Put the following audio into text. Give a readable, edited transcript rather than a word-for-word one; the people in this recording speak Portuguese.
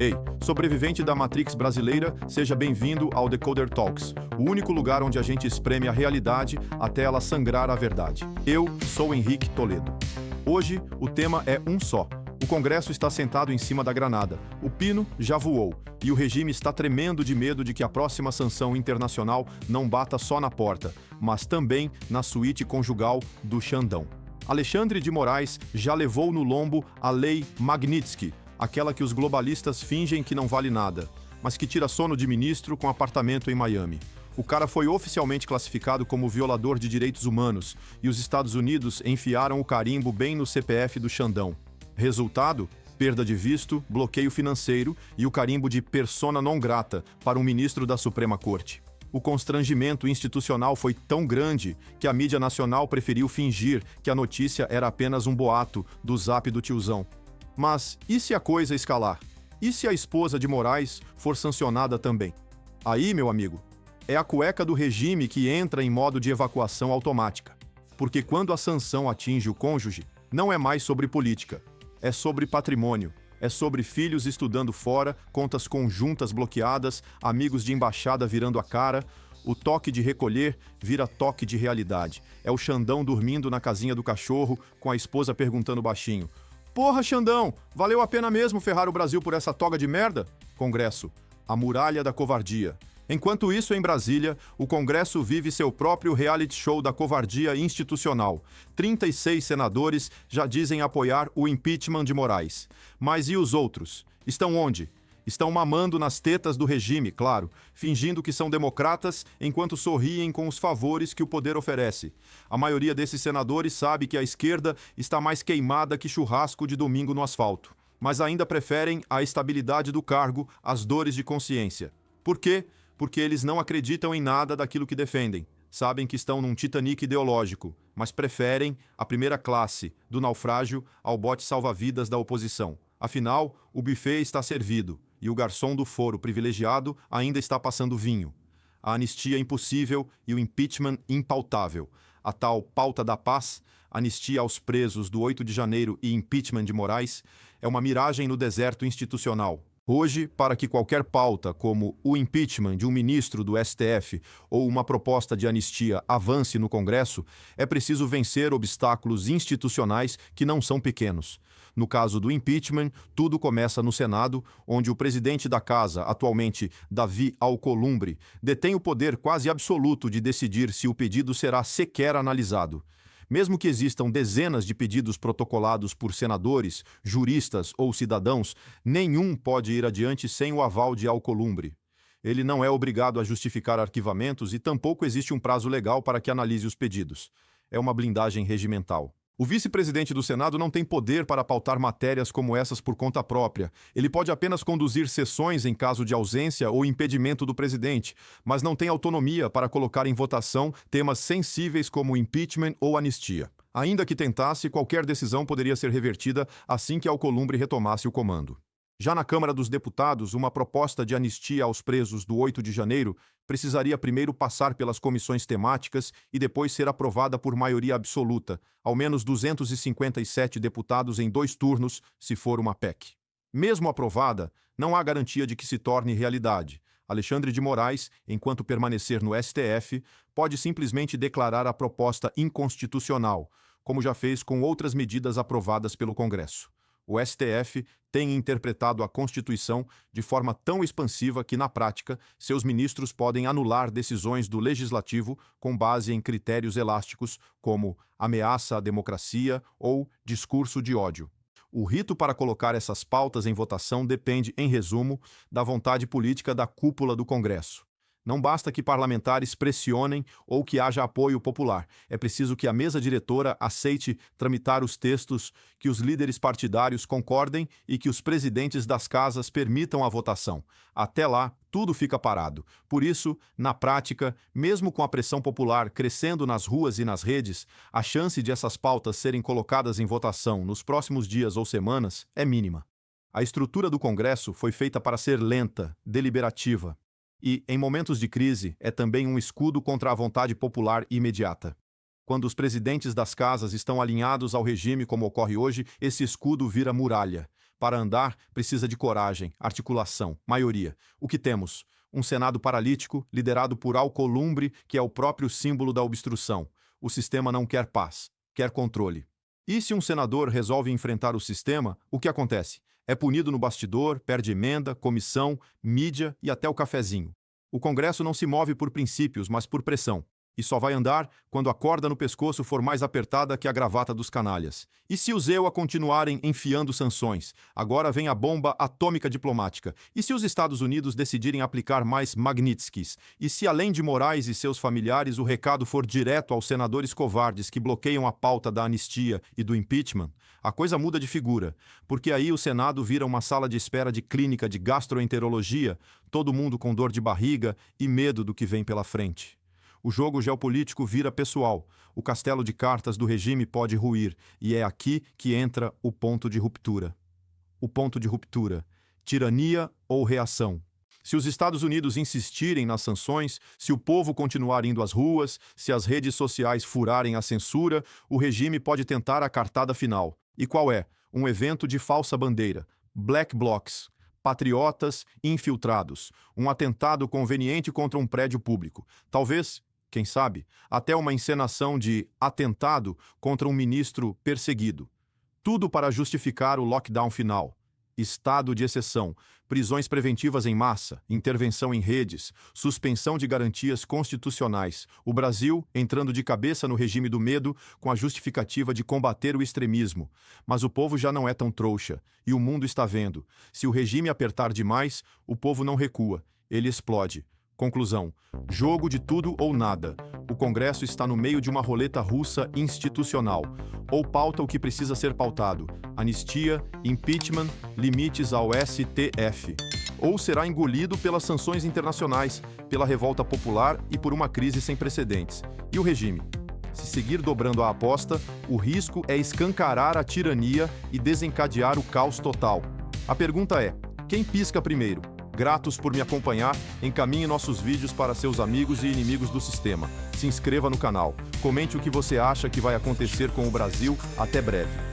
Ei, sobrevivente da Matrix brasileira, seja bem-vindo ao Decoder Talks, o único lugar onde a gente espreme a realidade até ela sangrar a verdade. Eu sou Henrique Toledo. Hoje, o tema é um só. O Congresso está sentado em cima da granada, o pino já voou, e o regime está tremendo de medo de que a próxima sanção internacional não bata só na porta, mas também na suíte conjugal do Xandão. Alexandre de Moraes já levou no lombo a Lei Magnitsky, aquela que os globalistas fingem que não vale nada, mas que tira sono de ministro com apartamento em Miami. O cara foi oficialmente classificado como violador de direitos humanos e os Estados Unidos enfiaram o carimbo bem no CPF do Xandão. Resultado? Perda de visto, bloqueio financeiro e o carimbo de persona non grata para um ministro da Suprema Corte. O constrangimento institucional foi tão grande que a mídia nacional preferiu fingir que a notícia era apenas um boato do zap do tiozão. Mas e se a coisa escalar? E se a esposa de Moraes for sancionada também? Aí, meu amigo, é a cueca do regime que entra em modo de evacuação automática. Porque quando a sanção atinge o cônjuge, não é mais sobre política, é sobre patrimônio, é sobre filhos estudando fora, contas conjuntas bloqueadas, amigos de embaixada virando a cara. O toque de recolher vira toque de realidade. É o Xandão dormindo na casinha do cachorro, com a esposa perguntando baixinho: "Porra, Xandão, valeu a pena mesmo ferrar o Brasil por essa toga de merda?" Congresso, a muralha da covardia. Enquanto isso, em Brasília, o Congresso vive seu próprio reality show da covardia institucional. 36 senadores já dizem apoiar o impeachment de Moraes. Mas e os outros? Estão onde? Estão mamando nas tetas do regime, claro, fingindo que são democratas enquanto sorriem com os favores que o poder oferece. A maioria desses senadores sabe que a esquerda está mais queimada que churrasco de domingo no asfalto, mas ainda preferem a estabilidade do cargo às dores de consciência. Por quê? Porque eles não acreditam em nada daquilo que defendem. Sabem que estão num Titanic ideológico, mas preferem a primeira classe, do naufrágio ao bote salva-vidas da oposição. Afinal, o buffet está servido e o garçom do foro privilegiado ainda está passando vinho. A anistia impossível e o impeachment impautável. A tal pauta da paz, anistia aos presos do 8 de janeiro e impeachment de Moraes, é uma miragem no deserto institucional. Hoje, para que qualquer pauta, como o impeachment de um ministro do STF ou uma proposta de anistia avance no Congresso, é preciso vencer obstáculos institucionais que não são pequenos. No caso do impeachment, tudo começa no Senado, onde o presidente da Casa, atualmente Davi Alcolumbre, detém o poder quase absoluto de decidir se o pedido será sequer analisado. Mesmo que existam dezenas de pedidos protocolados por senadores, juristas ou cidadãos, nenhum pode ir adiante sem o aval de Alcolumbre. Ele não é obrigado a justificar arquivamentos e tampouco existe um prazo legal para que analise os pedidos. É uma blindagem regimental. O vice-presidente do Senado não tem poder para pautar matérias como essas por conta própria. Ele pode apenas conduzir sessões em caso de ausência ou impedimento do presidente, mas não tem autonomia para colocar em votação temas sensíveis como impeachment ou anistia. Ainda que tentasse, qualquer decisão poderia ser revertida assim que Alcolumbre retomasse o comando. Já na Câmara dos Deputados, uma proposta de anistia aos presos do 8 de janeiro precisaria primeiro passar pelas comissões temáticas e depois ser aprovada por maioria absoluta, ao menos 257 deputados em 2 turnos, se for uma PEC. Mesmo aprovada, não há garantia de que se torne realidade. Alexandre de Moraes, enquanto permanecer no STF, pode simplesmente declarar a proposta inconstitucional, como já fez com outras medidas aprovadas pelo Congresso. O STF tem interpretado a Constituição de forma tão expansiva que, na prática, seus ministros podem anular decisões do Legislativo com base em critérios elásticos, como ameaça à democracia ou discurso de ódio. O rito para colocar essas pautas em votação depende, em resumo, da vontade política da cúpula do Congresso. Não basta que parlamentares pressionem ou que haja apoio popular. É preciso que a mesa diretora aceite tramitar os textos, que os líderes partidários concordem e que os presidentes das casas permitam a votação. Até lá, tudo fica parado. Por isso, na prática, mesmo com a pressão popular crescendo nas ruas e nas redes, a chance de essas pautas serem colocadas em votação nos próximos dias ou semanas é mínima. A estrutura do Congresso foi feita para ser lenta, deliberativa. E, em momentos de crise, é também um escudo contra a vontade popular imediata. Quando os presidentes das casas estão alinhados ao regime como ocorre hoje, esse escudo vira muralha. Para andar, precisa de coragem, articulação, maioria. O que temos? Um Senado paralítico, liderado por Alcolumbre, que é o próprio símbolo da obstrução. O sistema não quer paz, quer controle. E se um senador resolve enfrentar o sistema, o que acontece? É punido no bastidor, perde emenda, comissão, mídia e até o cafezinho. O Congresso não se move por princípios, mas por pressão. E só vai andar quando a corda no pescoço for mais apertada que a gravata dos canalhas. E se os EUA continuarem enfiando sanções? Agora vem a bomba atômica diplomática. E se os Estados Unidos decidirem aplicar mais Magnitskys? E se, além de Moraes e seus familiares, o recado for direto aos senadores covardes que bloqueiam a pauta da anistia e do impeachment? A coisa muda de figura, porque aí o Senado vira uma sala de espera de clínica de gastroenterologia, todo mundo com dor de barriga e medo do que vem pela frente. O jogo geopolítico vira pessoal. O castelo de cartas do regime pode ruir, e é aqui que entra o ponto de ruptura. O ponto de ruptura: tirania ou reação? Se os Estados Unidos insistirem nas sanções, se o povo continuar indo às ruas, se as redes sociais furarem a censura, o regime pode tentar a cartada final. E qual é? Um evento de falsa bandeira. Black blocs. Patriotas infiltrados. Um atentado conveniente contra um prédio público. Talvez, quem sabe, até uma encenação de atentado contra um ministro perseguido. Tudo para justificar o lockdown final. Estado de exceção, prisões preventivas em massa, intervenção em redes, suspensão de garantias constitucionais. O Brasil entrando de cabeça no regime do medo com a justificativa de combater o extremismo. Mas o povo já não é tão trouxa, e o mundo está vendo. Se o regime apertar demais, o povo não recua, ele explode. Conclusão: jogo de tudo ou nada. O Congresso está no meio de uma roleta russa institucional. Ou pauta o que precisa ser pautado: anistia, impeachment, limites ao STF. Ou será engolido pelas sanções internacionais, pela revolta popular e por uma crise sem precedentes. E o regime? Se seguir dobrando a aposta, o risco é escancarar a tirania e desencadear o caos total. A pergunta é: quem pisca primeiro? Gratos por me acompanhar, encaminhe nossos vídeos para seus amigos e inimigos do sistema. Se inscreva no canal, comente o que você acha que vai acontecer com o Brasil. Até breve.